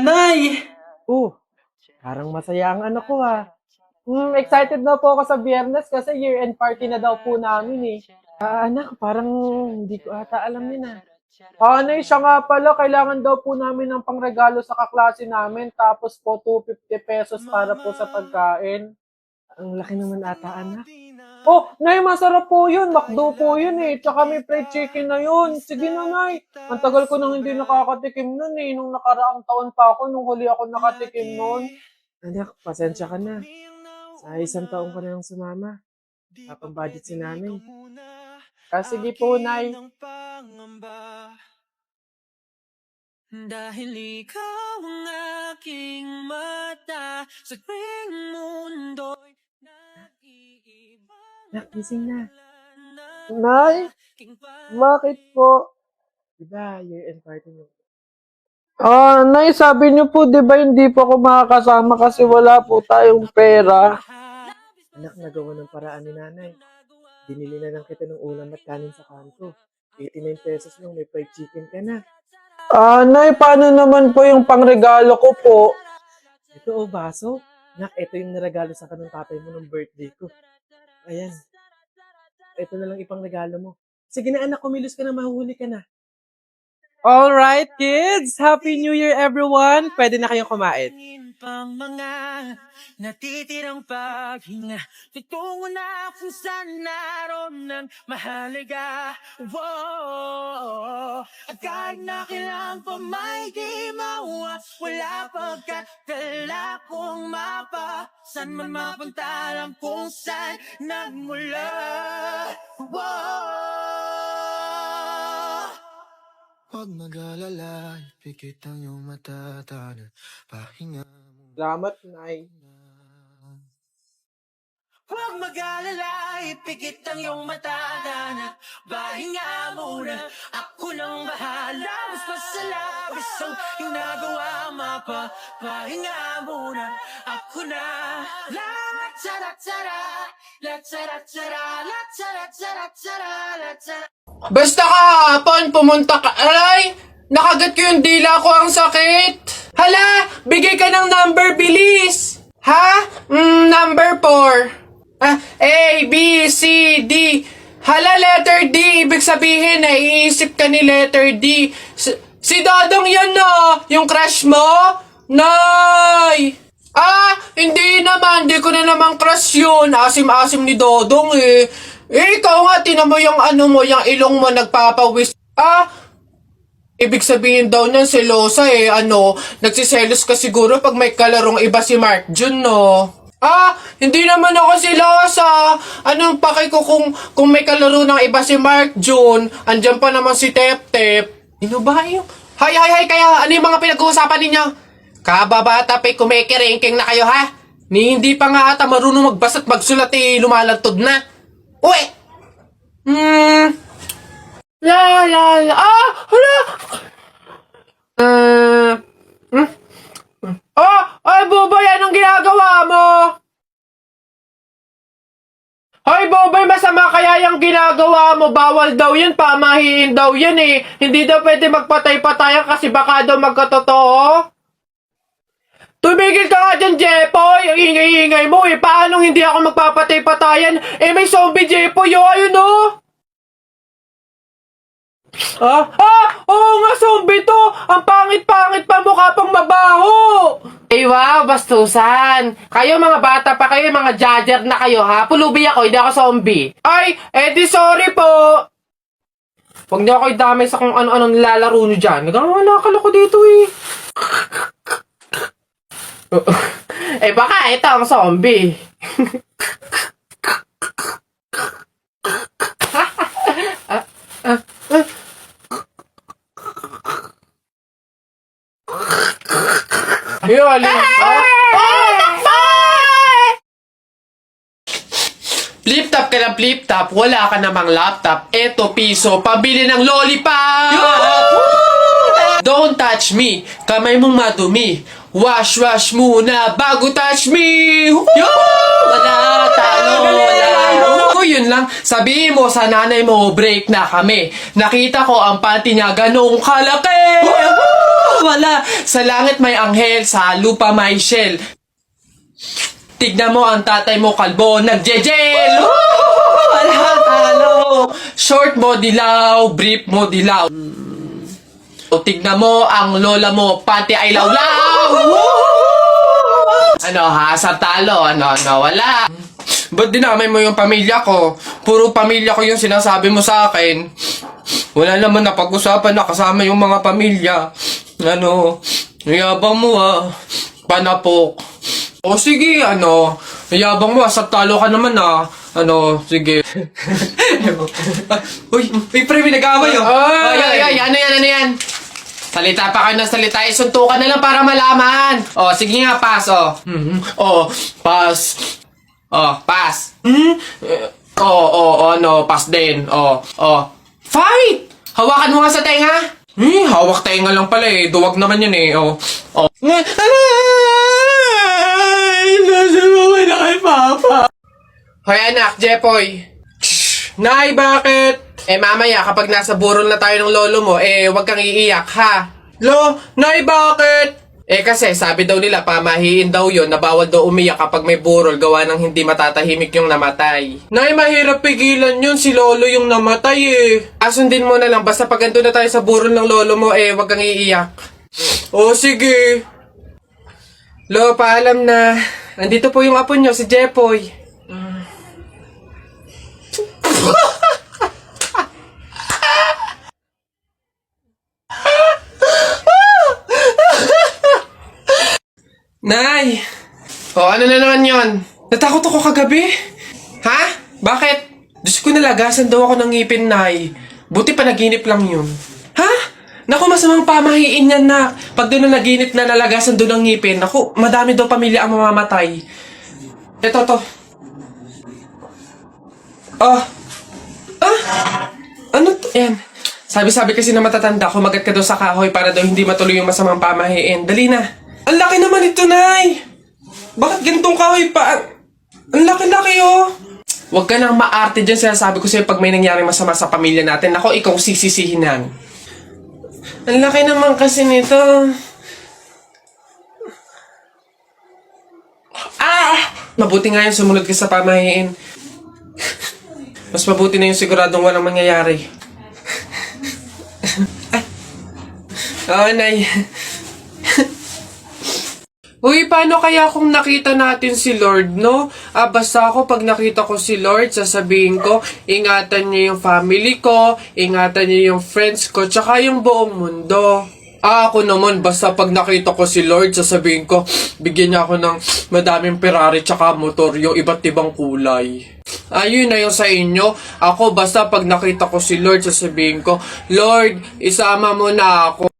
Nay! Oh, parang masaya ang anak ko excited na po ako sa Biyernes kasi year-end party na daw po namin eh. Anak, parang hindi ko ata alam yun Nay, siya nga pala, kailangan daw po namin ng pangregalo sa kaklase namin, tapos po 250 pesos para po sa pagkain. Ang laki naman ata, anak. Oh, Nay, masarap po yun. McDo po yun eh. Tsaka may fried chicken na yun. Sige na, Nay. Ang tagal ko nang hindi nakakatikim nun eh. Nung nakaraang taon pa ako, nung huli ako nakatikim nun. Anak, pasensya ka na. Sa isang taon ko na lang sumama. Papang-budget si nanay. Sige po, Nay. Dahil ikaw ang aking mata sa tuwing mundo'y nag-iiba. Nak, gising na. Nay, bakit po? Diba, year-end party mo? Nay, sabi niyo po, di ba hindi po ako makakasama kasi wala po tayong pera? Anak, nagawa ng paraan ni nanay. Binili na lang kita ng ulam at kanin sa kanto. 89 pesos lang, may fried chicken ka na. Nay, paano naman po yung pangregalo ko po? Ito baso. Nak, ito yung naregalo sa kanong tatay mo ng birthday ko. Ayan. Ito na lang ipang regalo mo. Sige na anak, kumilos ka na, mahuhuli ka na. Alright, kids! Happy New Year, everyone! Pwede na kayong kumain. Pang mga natitirang paghinga, tutungo na kung saan naroon ng mahalaga. Whoa, kahit na kailangan pa may di mawa, wala pagkatala kong mapa, saan man mapunta lang kung saan nagmula. Whoa. Huwag mag-alala, pikit ang iyong mata, tana, pahinga mo. Salamat, Nay. Huwag mag-alala, ipikit ang iyong mata, tana, pahinga muna. Ako nang bahala, gusto sa labis ang iyong nagawa, mapa, pahinga muna. Ako na, la-tara-tara, la-tara-tara, la-tara-tara-tara, la-tara. Basta kahapon, pumunta ka. Aray! Nakagat ko yung dila ko, ang sakit. Hala! Bigay ka ng number, bilis! Ha? Number 4. A, B, C, D. Hala, letter D. Ibig sabihin, naiisip ka ni letter D. Si Dodong yan, no? Yung crush mo? Nay! Hindi naman. Hindi ko na naman crush yun. Asim-asim ni Dodong eh. Ikaw nga, tinan mo yung yung ilong mo nagpapawis. Ibig sabihin daw niyan, selosa eh, nagsiselos ka siguro pag may kalarong iba si Mark Jun, no? Hindi naman ako selosa. Anong paki ko kung may kalaro ng iba si Mark Jun, andyan pa naman si Tep Tep. Ano ba yung? Hay, kaya ano yung mga pinag-uusapan ninyo? Kababata pa kumikiringking na kayo, ha? Hindi pa nga ata marunong magbasa at magsulat lumalantod na. Uy! Hala! Ay, Bobay, anong ginagawa mo? Ay, Bobay, masama kaya yung ginagawa mo. Bawal daw yun, pamahiin daw yan eh. Hindi daw pwede magpatay-patayan kasi baka daw magkatotoo. Tumigil ka nga dyan, Jepoy! Ang ingay-ingay mo eh! Paano hindi ako magpapatay-patayan? May zombie, Jepoy! Ayun oh! Oo nga, zombie to! Ang pangit-pangit pa, mukha pang mabaho! Wow, bastusan! Kayo mga bata pa kayo, mga judger na kayo ha? Pulubi ako, hindi ako zombie. Ay, di sorry po! Huwag niyo ako idamay sa kung ano-ano nilalaro niyo dyan. Nagkakalakal ako dito eh. Baka ito ang zombie. Yun, flip-top ka na flip-top, wala ka namang laptop. Eto, piso, pabili ng lollipop! Don't touch me, kamay mong madumi. Wash, wash muna bago touch me! Yo! Wala, talo, wala. O, yun lang. Sabihin mo sa nanay mo, break na kami. Nakita ko ang panty niya ganong kalaki. Wala. Sa langit may anghel, sa lupa may shell. Tignan mo ang tatay mo kalbo, nagjejel. Wala, talo. Short mo dilaw, brief mo dilaw. O tignan mo ang lola mo, panty ay lawlaw. Ano ha, sa talo, ano, wala. Ba't dinamay mo yung pamilya ko? Puro pamilya ko yung sinasabi mo sa akin. Wala naman napag-usapan na kasama yung mga pamilya. Ano, yabang mo ah. Panapok. O sige, ano, yabang mo ah, sa talo ka naman ah. Ano, sige. Uy, pre, may nag-away oh. Ay, ano yan? Salita pa kayo ng salita, isuntukan na lang para malaman. O, sige nga, pass, o. O, pass. O, pass. No, pass din. Fight! Hawakan mo nga sa tenga. Hawak tenga lang pala eh. Duwag naman yun eh. Ay, nasa mga na kay Papa. Hoy anak, Jepoy. Nay, bakit? Mamaya kapag nasa burol na tayo ng lolo mo, wag kang iiyak, ha? Lo, Nay, bakit? Kasi sabi daw nila, pamahiin daw yon na bawal daw umiyak kapag may burol gawa ng hindi matatahimik yung namatay. Nay, mahirap pigilan yun, si lolo yung namatay Asundin mo na lang, basta pag ando na tayo sa burol ng lolo mo, wag kang iiyak. O, sige. Lo, paalam na. Andito po yung apo nyo, si Jepoy. Nay! Ano na naman yon? Natakot ako kagabi. Ha? Bakit? Diyos ko, nalagasan daw ako ng ngipin, Nay. Buti panaginip lang yun. Ha? Naku, masamang pamahiin yan, na. Pag doon na naginip na nalagasan doon ng ngipin, naku, madami daw pamilya ang mamamatay. Ito, to. Ano to? Yan. Sabi kasi na matatanda, kumagat ka daw sa kahoy para daw hindi matuloy yung masamang pamahiin. Dali na. Ang laki naman ito, Nay! Bakit ganitong kahoy pa? Ang laki-laki, oh! Huwag ka nang maarte dyan, sinasabi ko sa'yo pag may nangyaring masama sa pamilya natin. Ako, ikaw sisisihinan. Ang laki naman kasi nito. Mabuti nga yung sumunod ka sa pamahiin. Mas mabuti na yung siguradong walang mangyayari. Oo, Nay. Uy, paano kaya kung nakita natin si Lord, no? Basta ako pag nakita ko si Lord, sasabihin ko, ingatan niyo yung family ko, ingatan niyo yung friends ko, tsaka yung buong mundo. Ako naman, basta pag nakita ko si Lord, sasabihin ko, bigyan niya ako ng madaming Ferrari tsaka motor, yung iba't ibang kulay. Ayun na yung sa inyo. Ako, basta pag nakita ko si Lord, sasabihin ko, Lord, isama mo na ako.